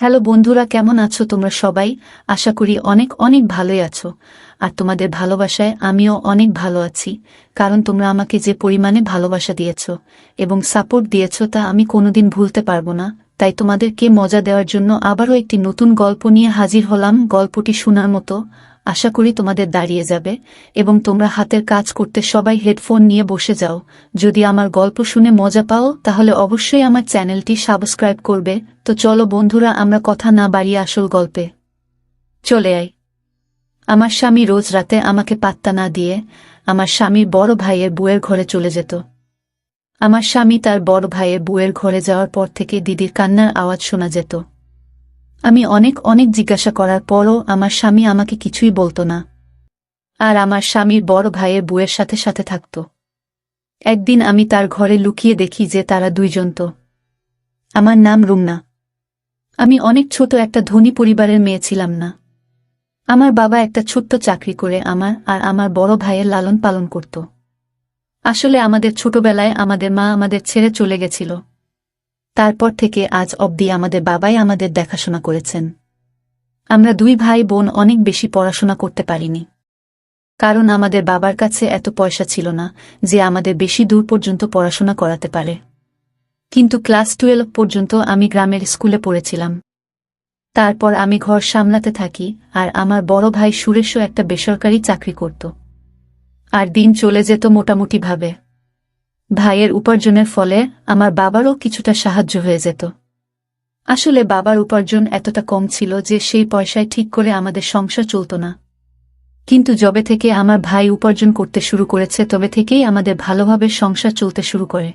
Hello বন্ধুরা, কেমন আছো তোমরা সবাই? আশা করি অনেক অনেক ভালোই আছো। আর তোমাদের ভালোবাসায় আমিও অনেক ভালো আছি, কারণ তোমরা আমাকে যে পরিমাণে ভালোবাসা দিয়েছো এবং সাপোর্ট দিয়েছো তা আমি কোনোদিন ভুলতে পারবো না। তাই তোমাদেরকে মজা দেওয়ার জন্য আবারও একটি নতুন গল্প নিয়ে হাজির হলাম। গল্পটি শোনার মতো, আশা করি তোমাদের দাঁড়িয়ে যাবে এবং তোমরা হাতের কাজ করতে সবাই হেডফোন নিয়ে বসে যাও। যদি আমার গল্প শুনে মজা পাও তাহলে অবশ্যই আমার চ্যানেলটি সাবস্ক্রাইব করবে। তো চলো বন্ধুরা, আমরা কথা না বাড়িয়ে আসল গল্পে চলে আই। আমার স্বামী রোজ রাতে আমাকে পাত্তা না দিয়ে আমার স্বামীর বড় ভাইয়ের বউয়ের ঘরে চলে যেত। আমার স্বামী তার বড় ভাইয়ের বউয়ের ঘরে যাওয়ার পর থেকে দিদির কান্নার আওয়াজ শোনা যেত। আমি অনেক অনেক জিজ্ঞাসা করার পরও আমার স্বামী আমাকে কিছুই বলতো না, আর আমার স্বামীর বড় ভাইয়ের বউয়ের সাথে সাথে থাকত। একদিন আমি তার ঘরে লুকিয়ে দেখি যে তারা দুইজন তো। আমার নাম রুমনা। আমি অনেক ছোট একটা ধনী পরিবারের মেয়ে ছিলাম না। আমার বাবা একটা ছোট্ট চাকরি করে আমার আর আমার বড় ভাইয়ের লালন পালন করত। আসলে আমাদের ছোটবেলায় আমাদের মা আমাদের ছেড়ে চলে গেছিল। তারপর থেকে আজ অবধি আমাদের বাবাই আমাদের দেখাশোনা করেছেন। আমরা দুই ভাই বোন অনেক বেশি পড়াশোনা করতে পারিনি, কারণ আমাদের বাবার কাছে এত পয়সা ছিল না যে আমাদের বেশি দূর পর্যন্ত পড়াশোনা করাতে পারে। কিন্তু ক্লাস 12 পর্যন্ত আমি গ্রামের স্কুলে পড়েছিলাম। তারপর আমি ঘর সামলাতে থাকি, আর আমার বড় ভাই সুরেশও একটা বেসরকারি চাকরি করত। আর দিন চলে যেত মোটামুটিভাবে। ভাইয়ের উপার্জনের ফলে আমার বাবারও কিছুটা সাহায্য হয়ে যেত। আসলে বাবার উপার্জন এতটা কম ছিল যে সেই পয়সায় ঠিক করে আমাদের সংসার চলত না। কিন্তু যবে থেকে আমার ভাই উপার্জন করতে শুরু করেছে তবে থেকেই আমাদের ভালোভাবে সংসার চলতে শুরু করে।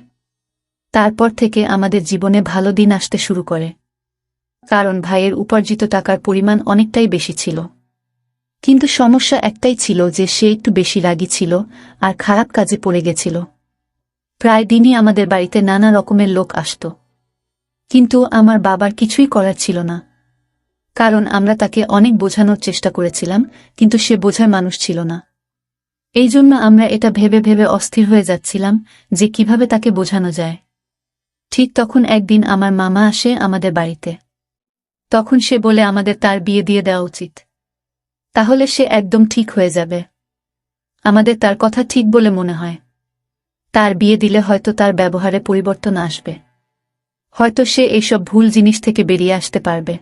তারপর থেকে আমাদের জীবনে ভালো দিন আসতে শুরু করে, কারণ ভাইয়ের উপার্জিত টাকার পরিমাণ অনেকটাই বেশি ছিল। কিন্তু সমস্যা একটাই ছিল যে সে একটু বেশি রাগী ছিল আর খারাপ কাজে পড়ে গেছিল। প্রায় দিনই আমাদের বাড়িতে নানা রকমের লোক আসত, কিন্তু আমার বাবার কিছুই করার ছিল না, কারণ আমরা তাকে অনেক বোঝানোর চেষ্টা করেছিলাম, কিন্তু সে বোঝার মানুষ ছিল না। এই জন্য আমরা এটা ভেবে ভেবে অস্থির হয়ে যাচ্ছিলাম যে কিভাবে তাকে বোঝানো যায়। ঠিক তখন একদিন আমার মামা আসে আমাদের বাড়িতে। তখন সে বলে আমাদের তার বিয়ে দিয়ে দেওয়া উচিত, তাহলে সে একদম ঠিক হয়ে যাবে। আমাদের তার কথা ঠিক বলে মনে হয়। তার বিয়ে দিলে হয়তো তার ব্যবহারে পরিবর্তন আসবে, হয়তো সে এইসব ভুল জিনিস থেকে বেরিয়ে আসতে পারবে।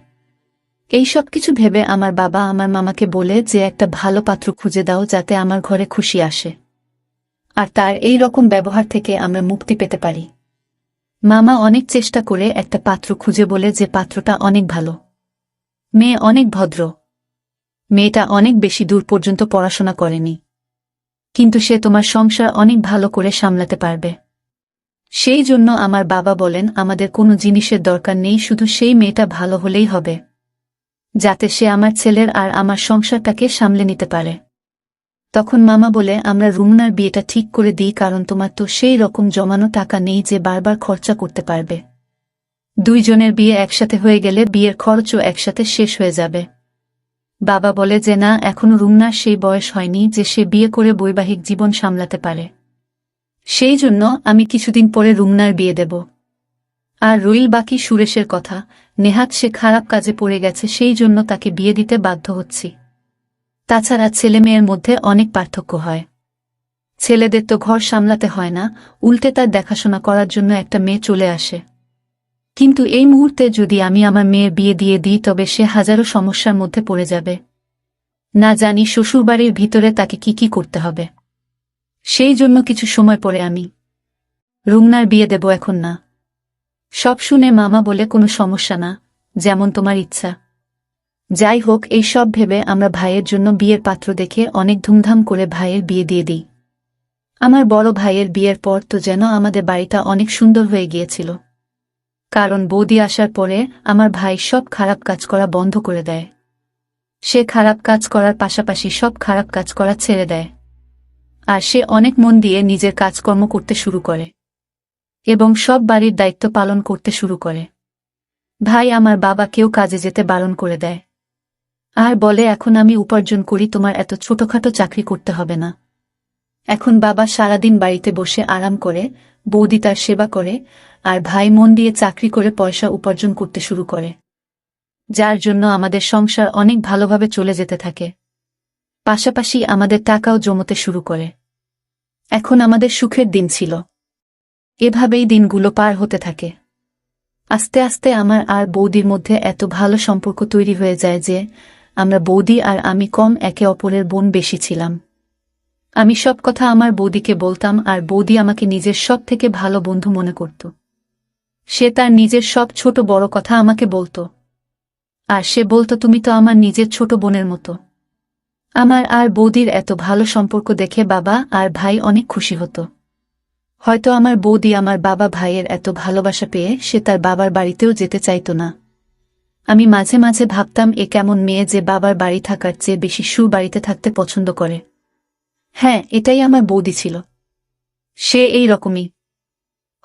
এই সব কিছু ভেবে আমার বাবা আমার মামাকে বলে যে একটা ভালো পাত্র খুঁজে দাও যাতে আমার ঘরে খুশি আসে, আর তার এই রকম ব্যবহার থেকে আমরা মুক্তি পেতে পারি। মামা অনেক চেষ্টা করে একটা পাত্র খুঁজে বলে যে পাত্রটা অনেক ভালো, মেয়ে অনেক ভদ্র, মেয়েটা অনেক বেশি দূর পর্যন্ত পড়াশোনা করেনি, কিন্তু সে তোমার সংসার অনেক ভালো করে সামলাতে পারবে। সেই জন্য আমার বাবা বলেন আমাদের কোনো জিনিসের দরকার নেই, শুধু সেই মেয়েটা ভালো হলেই হবে, যাতে সে আমার ছেলের আর আমার সংসারটাকে সামলে নিতে পারে। তখন মামা বলে আমরা রুমনার বিয়েটা ঠিক করে দিই, কারণ তোমার তো সেই রকম জমানো টাকা নেই যে বারবার খরচা করতে পারবে। দুইজনের বিয়ে একসাথে হয়ে গেলে বিয়ের খরচও একসাথে শেষ হয়ে যাবে। বাবা বলে যে না, এখনো রুমনার সেই বয়স হয়নি যে সে বিয়ে করে বৈবাহিক জীবন সামলাতে পারে। সেই জন্য আমি কিছুদিন পরে রুমনার বিয়ে দেব। আর রইল বাকি সুরেশের কথা। নেহাত সে খারাপ কাজে পড়ে গেছে, সেই জন্য তাকে বিয়ে দিতে বাধ্য হচ্ছি। তাছাড়া ছেলে মেয়ের মধ্যে অনেক পার্থক্য হয়। ছেলেদের তো ঘর সামলাতে হয় না, উল্টে তার দেখাশোনা করার জন্য একটা মেয়ে চলে আসে। কিন্তু এই মুহূর্তে যদি আমি আমার মেয়ের বিয়ে দিয়ে দিই তবে সে হাজারো সমস্যার মধ্যে পড়ে যাবে। না জানি শ্বশুরবাড়ির ভিতরে তাকে কি কি করতে হবে। সেই জন্য কিছু সময় পরে আমি রুমনার বিয়ে দেব, এখন না। সব শুনে মামা বলে কোনো সমস্যা না, যেমন তোমার ইচ্ছা। যাই হোক, এই সব ভেবে আমরা ভাইয়ের জন্য বিয়ের পাত্র দেখে অনেক ধুমধাম করে ভাইয়ের বিয়ে দিয়ে দিই। আমার বড় ভাইয়ের বিয়ের পর তো যেন আমাদের বাড়িটা অনেক সুন্দর হয়ে গিয়েছিল, কারণ বৌদি আসার পরে আমার ভাই সব খারাপ কাজ করা বন্ধ করে দেয়। সে খারাপ কাজ করার পাশাপাশি সব খারাপ কাজ করা ছেড়ে দেয়, আর সে অনেক মন দিয়ে নিজের কাজকর্ম করতে শুরু করে এবং সব বাড়ির দায়িত্ব পালন করতে শুরু করে। ভাই আমার বাবাকেও কাজে যেতে বারণ করে দেয়, আর বলে এখন আমি উপার্জন করি, তোমার এত ছোটখাটো চাকরি করতে হবে না। এখন বাবা সারাদিন বাড়িতে বসে আরাম করে, বৌদি তার সেবা করে, আর ভাই মন দিয়ে চাকরি করে পয়সা উপার্জন করতে শুরু করে। যার জন্য আমাদের সংসার অনেক ভালোভাবে চলে যেতে থাকে। পাশাপাশি আমাদের টাকাও জমতে শুরু করে। এখন আমাদের সুখের দিন ছিল। এভাবেই দিনগুলো পার হতে থাকে। আস্তে আস্তে আমার আর বৌদির মধ্যে এত ভালো সম্পর্ক তৈরি হয়ে যায় যে আমরা বৌদি আর আমি কম একে অপরের বোন বেশি ছিলাম। আমি সব কথা আমার বৌদিকে বলতাম আর বৌদি আমাকে নিজের সব থেকে ভালো বন্ধু মনে করত। সে তার নিজের সব ছোট বড় কথা আমাকে বলতো। আর সে বলতো তুমি তো আমার নিজের ছোট বোনের মতো। আমার আর বৌদির এত ভালো সম্পর্ক দেখে বাবা আর ভাই অনেক খুশি হতো। হয়তো আমার বৌদি আমার বাবা ভাইয়ের এত ভালোবাসা পেয়ে সে তার বাবার বাড়িতেও যেতে চাইত না। আমি মাঝে মাঝে ভাবতাম এ কেমন মেয়ে যে বাবার বাড়ি থাকার চেয়ে বেশি বাড়িতে থাকতে পছন্দ করে। হ্যাঁ, এটাই আমার বৌদি ছিল। সে এই রকমই।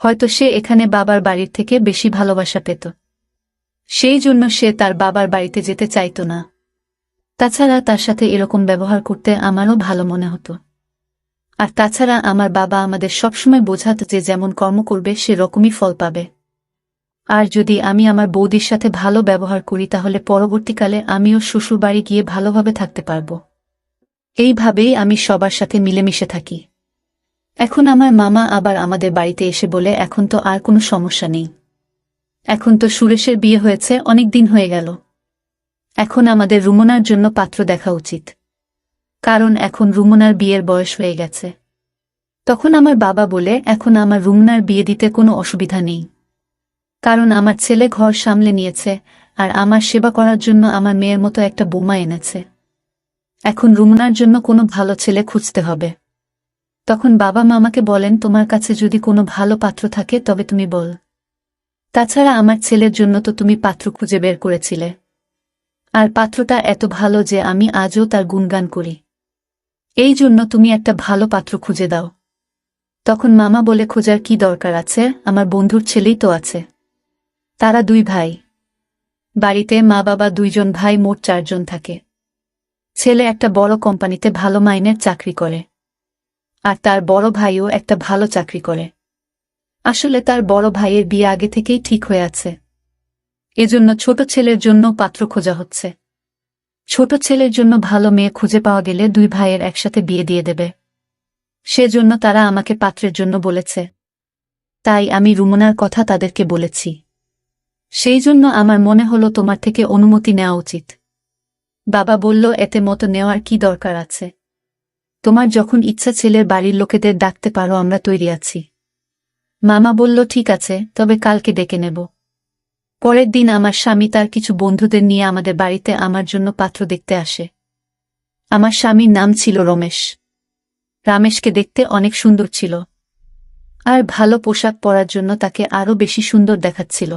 হয়তো সে এখানে বাবার বাড়ির থেকে বেশি ভালোবাসা পেত। সেই জন্য সে তার বাবার বাড়িতে যেতে চাইত না। তাছাড়া তার সাথে এরকম ব্যবহার করতে আমারও ভালো মনে হতো। আর তাছাড়া আমার বাবা আমাদের সবসময় বোঝাত যে যেমন কর্ম করবে সে রকমই ফল পাবে। আর যদি আমি আমার বৌদির সাথে ভালো ব্যবহার করি তাহলে পরবর্তীকালে আমিও শ্বশুরবাড়ি গিয়ে ভালোভাবে থাকতে পারব। এইভাবেই আমি সবার সাথে মিলেমিশে থাকি। এখন আমার মামা আবার আমাদের বাড়িতে এসে বলে এখন তো আর কোনো সমস্যা নেই। এখন তো সুরেশের বিয়ে হয়েছে, অনেক দিন হয়ে গেল। এখন আমাদের রুমনার জন্য পাত্র দেখা উচিত, কারণ এখন রুমনার বিয়ের বয়স হয়ে গেছে। তখন আমার বাবা বলে এখন আমার রুমনার বিয়ে দিতে কোনো অসুবিধা নেই, কারণ আমার ছেলে ঘর সামলে নিয়েছে আর আমার সেবা করার জন্য আমার মেয়ের মতো একটা বৌমা এনেছে। এখন রুমনার জন্য কোনো ভালো ছেলে খুঁজতে হবে। তখন বাবা মামাকে বলেন তোমার কাছে যদি কোনো ভালো পাত্র থাকে তবে তুমি বল। তাছাড়া আমার ছেলের জন্য তো তুমি পাত্র খুঁজে বের করেছিলে, আর পাত্রটা এত ভালো যে আমি আজও তার গুণগান করি। এই জন্য তুমি একটা ভালো পাত্র খুঁজে দাও। তখন মামা বলে খোঁজার কি দরকার আছে, আমার বন্ধুর ছেলেই তো আছে। তারা দুই ভাই। বাড়িতে মা বাবা দুইজন ভাই, মোট 4 জন থাকে। ছেলে একটা বড় কোম্পানিতে ভালো মাইনের চাকরি করে, আর তার বড় ভাইও একটা ভালো চাকরি করে। আসলে তার বড় ভাইয়ের বিয়ে আগে থেকেই ঠিক হয়ে আছে। এজন্য ছোট ছেলের জন্য পাত্র খোঁজা হচ্ছে। ছোট ছেলের জন্য ভালো মেয়ে খুঁজে পাওয়া গেলে দুই ভাইয়ের একসাথে বিয়ে দিয়ে দেবে। সেজন্য তারা আমাকে পাত্রের জন্য বলেছে। তাই আমি রুমনার কথা তাদেরকে বলেছি। সেই জন্য আমার মনে হলো তোমার থেকে অনুমতি নেওয়া উচিত। বাবা বলল এতে মতো নেওয়ার কি দরকার আছে। তোমার যখন ইচ্ছা ছেলের বাড়ির লোকেদের ডাকতে পারো, আমরা তৈরি আছি। মামা বলল ঠিক আছে, তবে কালকে ডেকে নেব। পরের দিন আমার স্বামী তার কিছু বন্ধুদের নিয়ে আমাদের বাড়িতে আমার জন্য পাত্র দেখতে আসে। আমার স্বামীর নাম ছিল রমেশ। রমেশকে দেখতে অনেক সুন্দর ছিল, আর ভালো পোশাক পরার জন্য তাকে আরও বেশি সুন্দর দেখাচ্ছিল।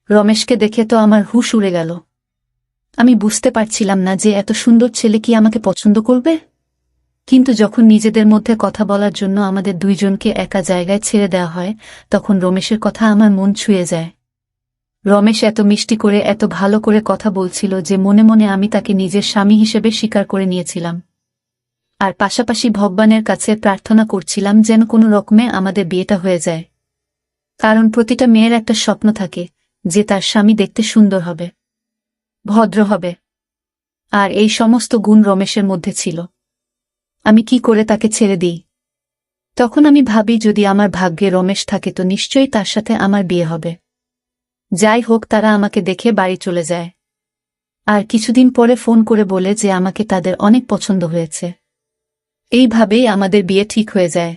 রমেশকে দেখে তো আমার হুঁশ উড়ে গেল। আমি বুঝতে পারছিলাম না যে এত সুন্দর ছেলে কি আমাকে পছন্দ করবে। কিন্তু যখন নিজেদের মধ্যে কথা বলার জন্য আমাদের দুইজনকে একা জায়গায় ছেড়ে দেওয়া হয়, তখন রমেশের কথা আমার মন ছুঁয়ে যায়। রমেশ এত মিষ্টি করে এত ভালো করে কথা বলছিল যে মনে মনে আমি তাকে নিজের স্বামী হিসেবে স্বীকার করে নিয়েছিলাম। আর পাশাপাশি ভগবানের কাছে প্রার্থনা করছিলাম যেন কোনো রকমে আমাদের বিয়েটা হয়ে যায়। কারণ প্রতিটা মেয়ের একটা স্বপ্ন থাকে যে তার স্বামী দেখতে সুন্দর হবে, ভদ্র হবে। আর এই সমস্ত গুণ রমেশের মধ্যে ছিল। আমি কি করে তাকে ছেড়ে দিই? তখন আমি ভাবি যদি আমার ভাগ্যে রমেশ থাকে তো নিশ্চয়ই তার সাথে আমার বিয়ে হবে। যাই হোক, তারা আমাকে দেখে বাড়ি চলে যায়। আর কিছুদিন পরে ফোন করে বলে যে আমাকে তাদের অনেক পছন্দ হয়েছে। এইভাবেই আমাদের বিয়ে ঠিক হয়ে যায়।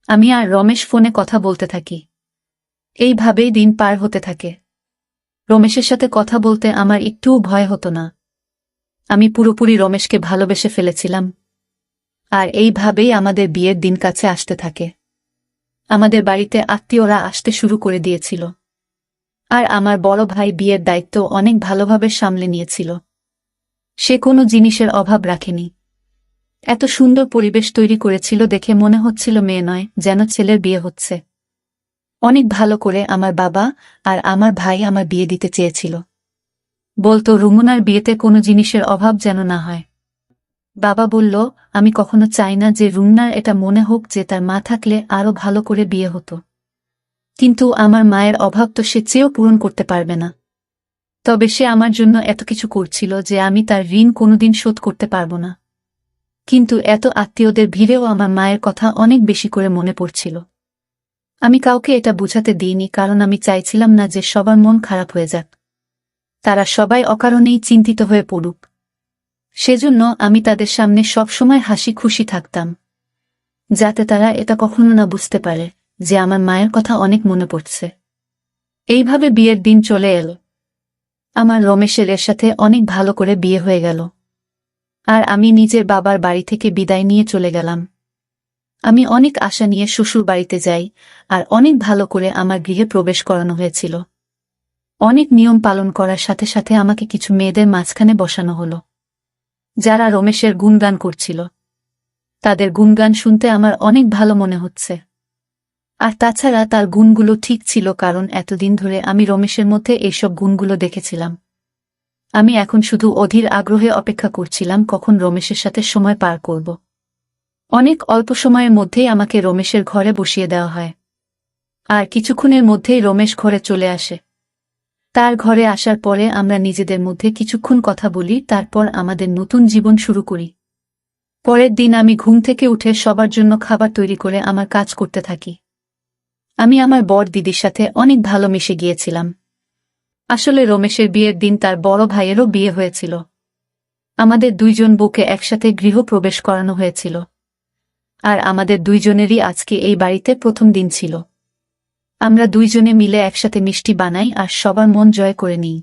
আমি আর রমেশ ফোনে কথা বলতে থাকি। এইভাবেই দিন পার হতে থাকে। রমেশের সাথে কথা বলতে আমার একটুও ভয় হতো না। আমি পুরোপুরি রমেশকে ভালোবেসে ফেলেছিলাম। আর এইভাবেই আমাদের বিয়ের দিন কাছে আসতে থাকে। আমাদের বাড়িতে আত্মীয়রা আসতে শুরু করে দিয়েছিল। আর আমার বড় ভাই বিয়ের দায়িত্ব অনেক ভালোভাবে সামলে নিয়েছিল। সে কোনো জিনিসের অভাব রাখেনি। এত সুন্দর পরিবেশ তৈরি করেছিল দেখে মনে হচ্ছিল মেয়ে নয়, যেন ছেলের বিয়ে হচ্ছে। অনেক ভালো করে আমার বাবা আর আমার ভাই আমার বিয়ে দিতে চেয়েছিল। বলতো রুমনার বিয়েতে কোনো জিনিসের অভাব যেন না হয়। বাবা বলল আমি কখনো চাই না যে রুমনার এটা মনে হোক যে তার মা থাকলে আরো ভালো করে বিয়ে হতো। কিন্তু আমার মায়ের অভাব তো সে চেয়েও পূরণ করতে পারবে না। তবে সে আমার জন্য এত কিছু করছিল যে আমি তার ঋণ কোনোদিন শোধ করতে পারব না। কিন্তু এত আত্মীয়দের ভিড়েও আমার মায়ের কথা অনেক বেশি করে মনে পড়ছিল। আমি কাউকে এটা বুঝাতে দিইনি, কারণ আমি চাইছিলাম না যে সবার মন খারাপ হয়ে যাক, তারা সবাই অকারণেই চিন্তিত হয়ে পড়ুক। সেজন্য আমি তাদের সামনে সবসময় হাসি খুশি থাকতাম, যাতে তারা এটা কখনো না বুঝতে পারে যে আমার মায়ের কথা অনেক মনে পড়ছে। এইভাবে বিয়ের দিন চলে এলো। আমার রমেশের এর সাথে অনেক ভালো করে বিয়ে হয়ে গেল, আর আমি নিজের বাবার বাড়ি থেকে বিদায় নিয়ে চলে গেলাম। আমি অনেক আশা নিয়ে শ্বশুর বাড়িতে যাই, আর অনেক ভালো করে আমার গৃহে প্রবেশ করানো হয়েছিল। অনেক নিয়ম পালন করার সাথে সাথে আমাকে কিছু মেয়েদের মাঝখানে বসানো হলো, যারা রমেশের গুণগান করছিল। তাদের গুণগান শুনতে আমার অনেক ভালো মনে হচ্ছে। আর তাছাড়া তার গুণগুলো ঠিক ছিল, কারণ এতদিন ধরে আমি রমেশের মধ্যে এইসব গুণগুলো দেখেছিলাম। আমি এখন শুধু অধীর আগ্রহে অপেক্ষা করছিলাম কখন রমেশের সাথে সময় পার করব। অনেক অল্প সময়ের মধ্যেই আমাকে রমেশের ঘরে বসিয়ে দেওয়া হয়, আর কিছুক্ষণের মধ্যেই রমেশ ঘরে চলে আসে। তার ঘরে আসার পরে আমরা নিজেদের মধ্যে কিছুক্ষণ কথা বলি, তারপর আমাদের নতুন জীবন শুরু করি। পরের দিন আমি ঘুম থেকে উঠে সবার জন্য খাবার তৈরি করে আমার কাজ করতে থাকি। আমি আমার বর দিদির সাথে অনেক ভালো মিশে গিয়েছিলাম। আসলে রমেশের বিয়ের দিন তার বড় ভাইয়েরও বিয়ে হয়েছিল। আমাদের দুইজন বউকে একসাথে গৃহপ্রবেশ করানো হয়েছিল, আর আমাদের দুইজনেরই আজকে এই বাড়িতে প্রথম দিন ছিল। আমরা দুইজনে মিলে একসাথে মিষ্টি বানাই আর সবার মন জয় করে নিই।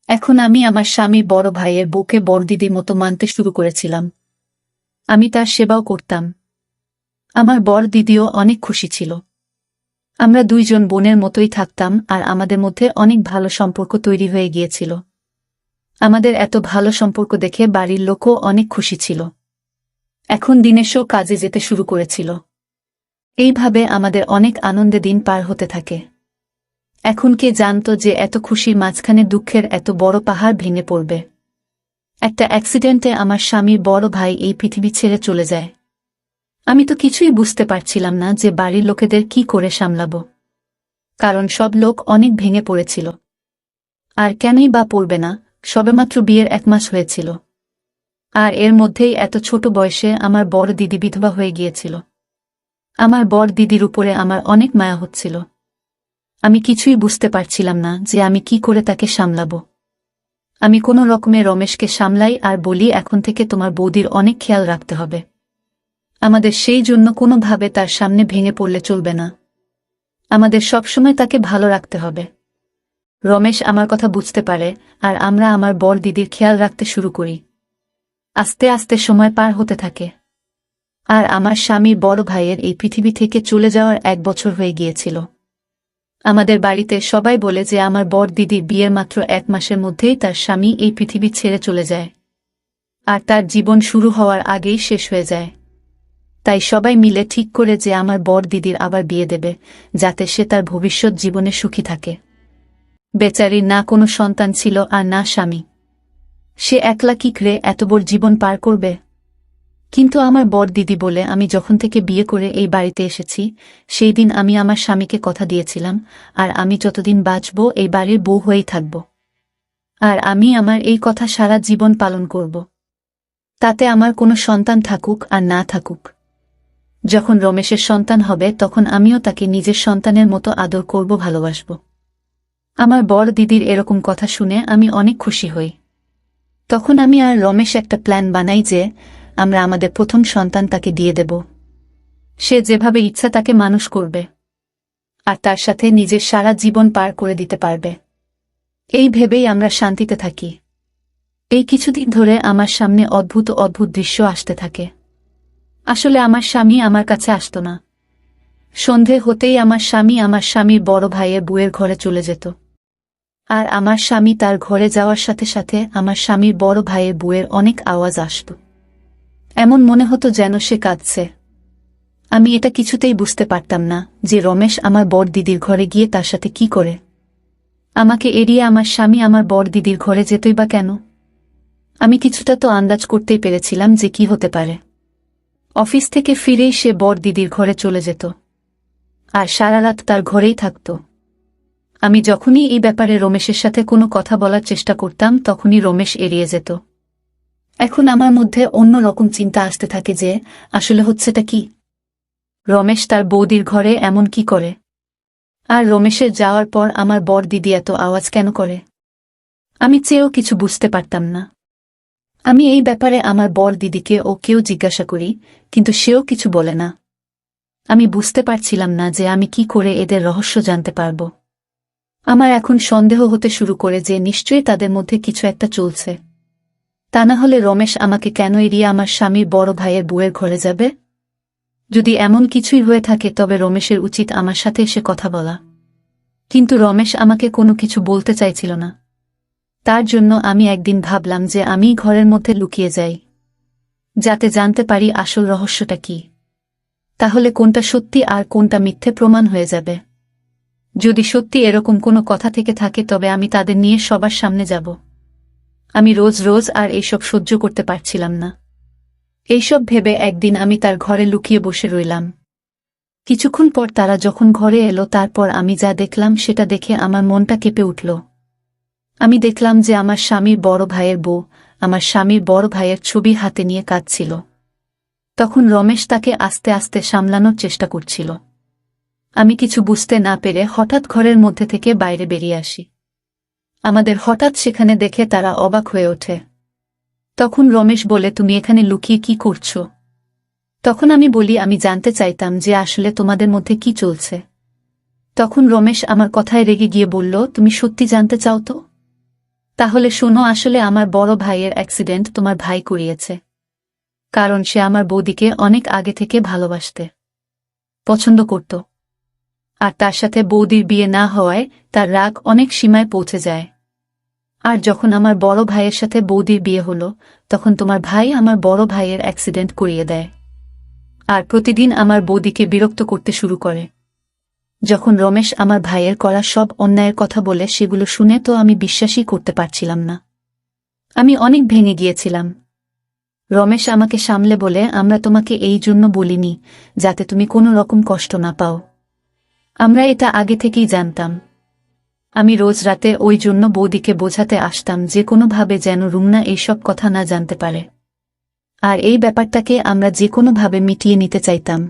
এখন আমি আমার স্বামী বড় ভাইয়ের বউকে বড়দিদির মতো মানতে শুরু করেছিলাম। আমি তার সেবাও করতাম। আমার বড় দিদিও অনেক খুশি ছিল। আমরা দুইজন বোনের মতোই থাকতাম, আর আমাদের মধ্যে অনেক ভালো সম্পর্ক তৈরি হয়ে গিয়েছিল। আমাদের এত ভালো সম্পর্ক দেখে বাড়ির লোকও অনেক খুশি ছিল। এখন দিনেশও কাজে যেতে শুরু করেছিল। এইভাবে আমাদের অনেক আনন্দে দিন পার হতে থাকে। এখন কে জানতো যে এত খুশির মাঝখানে দুঃখের এত বড় পাহাড় ভেঙে পড়বে। একটা অ্যাক্সিডেন্টে আমার স্বামীর বড় ভাই এই পৃথিবী ছেড়ে চলে যায়। আমি তো কিছুই বুঝতে পারছিলাম না যে বাড়ির লোকেদের কি করে সামলাব, কারণ সব লোক অনেক ভেঙে পড়েছিল। আর কেনই বা পড়বে না, সবেমাত্র বিয়ের 1 মাস হয়েছিল, আর এর মধ্যেই এত ছোট বয়সে আমার বড় দিদি বিধবা হয়ে গিয়েছিল। আমার বড় দিদির উপরে আমার অনেক মায়া হচ্ছিল। আমি কিছুই বুঝতে পারছিলাম না যে আমি কি করে তাকে সামলাব। আমি কোনো রকমে রমেশকে সামলাই আর বলি, এখন থেকে তোমার বৌদির অনেক খেয়াল রাখতে হবে। আমাদের সেই জন্য কোনোভাবে তার সামনে ভেঙে পড়লে চলবে না। আমাদের সবসময় তাকে ভালো রাখতে হবে। রমেশ আমার কথা বুঝতে পারে, আর আমরা আমার বড় দিদির খেয়াল রাখতে শুরু করি। আস্তে আস্তে সময় পার হতে থাকে, আর আমার স্বামীর বড় ভাইয়ের এই পৃথিবী থেকে চলে যাওয়ার 1 বছর হয়ে গিয়েছিল। আমাদের বাড়িতে সবাই বলে যে আমার বড় দিদির বিয়ের মাত্র 1 মাসের মধ্যেই তার স্বামী এই পৃথিবী ছেড়ে চলে যায়, আর তার জীবন শুরু হওয়ার আগেই শেষ হয়ে যায়। তাই সবাই মিলে ঠিক করে যে আমার বড় দিদির আবার বিয়ে দেবে, যাতে সে তার ভবিষ্যৎ জীবনে সুখী থাকে। বেচারির না কোনো সন্তান ছিল আর না স্বামী। সে একলা কি করে এত বড় জীবন পার করবে? কিন্তু আমার বড় দিদি বলে আমি যখন থেকে বিয়ে করে এই বাড়িতে এসেছি, সেই দিন আমি আমার স্বামীকে কথা দিয়েছিলাম, আর আমি যতদিন বাঁচব এই বাড়ির বউ হয়েই থাকব। আর আমি আমার এই কথা সারা জীবন পালন করব। তাতে আমার কোনো সন্তান থাকুক আর না থাকুক। যখন রমেশের সন্তান হবে তখন আমিও তাকে নিজের সন্তানের মতো আদর করব, ভালোবাসব। আমার বড় দিদির এরকম কথা শুনে আমি অনেক খুশি হই। তখন আমি আর রমেশ একটা প্ল্যান বানাই যে আমরা আমাদের প্রথম সন্তান তাকে দিয়ে দেব। সে যেভাবে ইচ্ছা তাকে মানুষ করবে, আর তার সাথে নিজের সারা জীবন পার করে দিতে পারবে। এই ভেবেই আমরা শান্তিতে থাকি। এই কিছুদিন ধরে আমার সামনে অদ্ভুত অদ্ভুত দৃশ্য আসতে থাকে। আসলে আমার স্বামী আমার কাছে আসত না। সন্ধে হতেই আমার স্বামী আমার স্বামীর বড় ভাইয়ের বউয়ের ঘরে চলে যেত, আর আমার স্বামী তার ঘরে যাওয়ার সাথে সাথে আমার স্বামীর বড় ভাইয়ের বউয়ের অনেক আওয়াজ আসত। এমন মনে হতো যেন সে কাঁদছে। আমি এটা কিছুতেই বুঝতে পারতাম না যে রমেশ আমার বড় দিদির ঘরে গিয়ে তার সাথে কি করে। আমাকে এড়িয়ে আমার স্বামী আমার বড় দিদির ঘরে যেতই বা কেন? আমি কিছুটা তো আন্দাজ করতেই পেরেছিলাম যে কি হতে পারে। অফিস থেকে ফিরেই সে বড় দিদির ঘরে চলে যেত, আর সারা রাত তার ঘরেই থাকত। আমি যখনই এই ব্যাপারে রমেশের সাথে কোনো কথা বলার চেষ্টা করতাম তখনই রমেশ এড়িয়ে যেত। এখন আমার মধ্যে অন্য রকম চিন্তা আসতে থাকে যে আসলে হচ্ছেটা কি। রমেশ তার বৌদির ঘরে এমন কি করে, আর রমেশের যাওয়ার পর আমার বর দিদি এত আওয়াজ কেন করে? আমি চেয়েও কিছু বুঝতে পারতাম না। আমি এই ব্যাপারে আমার বর দিদিকে ও কেউ জিজ্ঞাসা করি, কিন্তু সেও কিছু বলে না। আমি বুঝতে পারছিলাম না যে আমি কি করে এদের রহস্য জানতে পারব। আমার এখন সন্দেহ হতে শুরু করে যে নিশ্চয়ই তাদের মধ্যে কিছু একটা চলছে। তা না হলে রমেশ আমাকে কেন এড়িয়ে আমার স্বামীর বড় ভাইয়ের বউয়ের ঘরে যাবে? যদি এমন কিছুই হয়ে থাকে তবে রমেশের উচিত আমার সাথে এসে কথা বলা। কিন্তু রমেশ আমাকে কোনো কিছু বলতে চাইছিল না। তার জন্য আমি একদিন ভাবলাম যে আমি ঘরের মধ্যে লুকিয়ে যাই, যাতে জানতে পারি আসল রহস্যটা কি। তাহলে কোনটা সত্যি আর কোনটা মিথ্যে প্রমাণ হয়ে যাবে। যদি সত্যি এরকম কোনো কথা থেকে থাকে তবে আমি তাদের নিয়ে সবার সামনে যাব। আমি রোজ রোজ আর এইসব সহ্য করতে পারছিলাম না। এইসব ভেবে একদিন আমি তার ঘরে লুকিয়ে বসে রইলাম। কিছুক্ষণ পর তারা যখন ঘরে এলো তারপর আমি যা দেখলাম সেটা দেখে আমার মনটা কেঁপে উঠল। আমি দেখলাম যে আমার স্বামীর বড় ভাইয়ের বউ আমার স্বামীর বড় ভাইয়ের ছবি হাতে নিয়ে কাঁদছিল। তখন রমেশ তাকে আস্তে আস্তে সামলানোর চেষ্টা করছিল। আমি কিছু বুঝতে না পেরে হঠাৎ ঘরের মধ্যে থেকে বাইরে বেরিয়ে আসি। আমাদের হঠাৎ সেখানে দেখে তারা অবাক হয়ে ওঠে। তখন রমেশ বলে, তুমি এখানে লুকিয়ে কি করছো? তখন আমি বলি, আমি জানতে চাইতাম যে আসলে তোমাদের মধ্যে কি চলছে। তখন রমেশ আমার কথায় রেগে গিয়ে বলল, তুমি সত্যি জানতে চাও তো? তাহলে শোনো, আসলে আমার বড় ভাইয়ের অ্যাক্সিডেন্ট তোমার ভাই করিয়েছে। কারণ সে আমার বৌদিকে অনেক আগে থেকে ভালোবাসতে পছন্দ করত। আর তার সাথে বৌদির বিয়ে না হওয়ায় তার রাগ অনেক সীমায় পৌঁছে যায়। আর যখন আমার বড় ভাইয়ের সাথে বৌদির বিয়ে হলো তখন তোমার ভাই আমার বড় ভাইয়ের অ্যাক্সিডেন্ট করিয়ে দেয়। আর প্রতিদিন আমার বৌদিকে বিরক্ত করতে শুরু করে। যখন রমেশ আমার ভাইয়ের করা সব অন্যায়ের কথা বলে সেগুলো শুনে তো আমি বিশ্বাসই করতে পারছিলাম না। আমি অনেক ভেঙে গিয়েছিলাম। রমেশ আমাকে সামলে বলে, আমরা তোমাকে এই জন্য বলিনি যাতে তুমি কোনো রকম কষ্ট না পাও। আমরা এটা আগে থেকেই জানতাম। আমি রোজ রাতে ওই জন্য বৌদিকে বোঝাতে আসতাম যে কোনোভাবে যেন রুমনা এইসব কথা না জানতে পারে। আর এই ব্যাপারটাকে আমরা যে কোনোভাবে মিটিয়ে নিতে চাইতাম।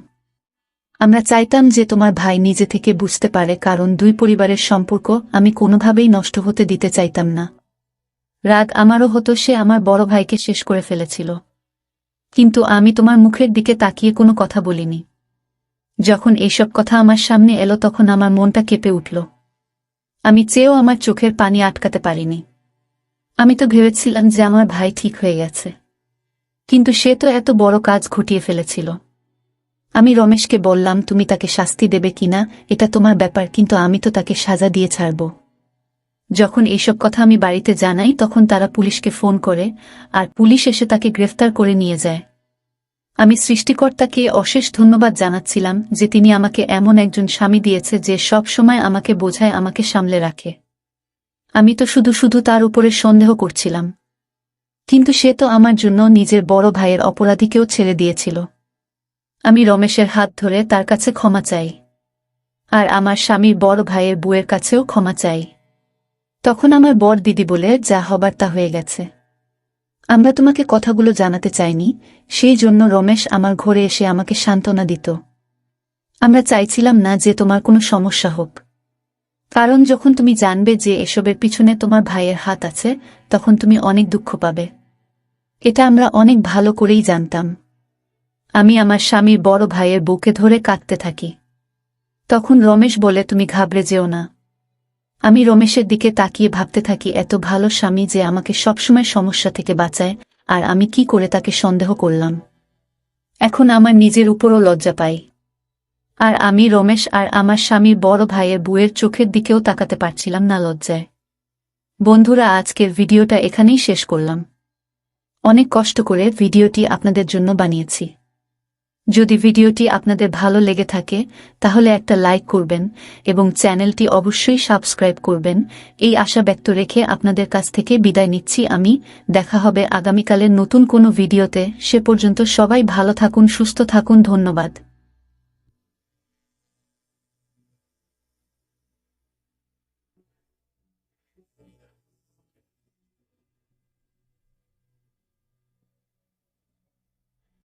আমরা চাইতাম যে তোমার ভাই নিজে থেকে বুঝতে পারে, কারণ দুই পরিবারের সম্পর্ক আমি কোনোভাবেই নষ্ট হতে দিতে চাইতাম না। রাগ আমারও হতো, সে আমার বড় ভাইকে শেষ করে ফেলেছিল। কিন্তু আমি তোমার মুখের দিকে তাকিয়ে কোনো কথা বলিনি। যখন এইসব কথা আমার সামনে এলো তখন আমার মনটা কেঁপে উঠল। আমি চেয়েও আমার চোখের পানি আটকাতে পারিনি। আমি তো ভেবেছিলাম যে আমার ভাই ঠিক হয়ে গেছে, কিন্তু সে তো এত বড় কাজ ঘটিয়ে ফেলেছিল। আমি রমেশকে বললাম, তুমি তাকে শাস্তি দেবে কিনা এটা তোমার ব্যাপার, কিন্তু আমি তো তাকে সাজা দিয়ে ছাড়ব। যখন এইসব কথা আমি বাড়িতে জানাই তখন তারা পুলিশকে ফোন করে, আর পুলিশ এসে তাকে গ্রেফতার করে নিয়ে যায়। আমি সৃষ্টিকর্তাকে অশেষ ধন্যবাদ জানাচ্ছিলাম যে তিনি আমাকে এমন একজন স্বামী দিয়েছে যে সব সময় আমাকে বোঝায়, আমাকে সামলে রাখে। আমি তো শুধু শুধু তার উপরে সন্দেহ করছিলাম, কিন্তু সে তো আমার জন্য নিজের বড় ভাইয়ের অপরাধীকেও ছেড়ে দিয়েছিল। আমি রমেশের হাত ধরে তার কাছে ক্ষমা চাই, আর আমার স্বামীর বড় ভাইয়ের বউয়ের কাছেও ক্ষমা চাই। তখন আমার বর দিদি বলে, যা হবার তা হয়ে গেছে। আমরা তোমাকে কথাগুলো জানাতে চাইনি, সেই জন্য রমেশ আমার ঘরে এসে আমাকে সান্ত্বনা দিত। আমরা চাইছিলাম না যে তোমার কোনো সমস্যা হোক, কারণ যখন তুমি জানবে যে এসবের পিছনে তোমার ভাইয়ের হাত আছে তখন তুমি অনেক দুঃখ পাবে। এটা আমরা অনেক ভালো করেই জানতাম। আমি আমার স্বামীর বড় ভাইয়ের বুকে ধরে কাঁদতে থাকি। তখন রমেশ বলে, তুমি ঘাবড়ে যেও না। আমি রমেশের দিকে তাকিয়ে ভাবতে থাকি, এত ভালো স্বামী যে আমাকে সবসময় সমস্যা থেকে বাঁচায়, আর আমি কি করে তাকে সন্দেহ করলাম। এখন আমার নিজের উপরও লজ্জা পাই। আর আমি রমেশ আর আমার স্বামীর বড় ভাইয়ের বউয়ের চোখের দিকেও তাকাতে পারছিলাম না লজ্জায়। বন্ধুরা, আজকের ভিডিওটা এখানেই শেষ করলাম। অনেক কষ্ট করে ভিডিওটি আপনাদের জন্য বানিয়েছি। যদি ভিডিওটি আপনাদের ভালো লেগে থাকে তাহলে একটা লাইক করবেন এবং চ্যানেলটি অবশ্যই সাবস্ক্রাইব করবেন। এই আশা ব্যক্ত রেখে আপনাদের কাছ থেকে বিদায় নিচ্ছি আমি। দেখা হবে আগামীকালের নতুন কোনো ভিডিওতে। সে পর্যন্ত সবাই ভালো থাকুন, সুস্থ থাকুন। ধন্যবাদ।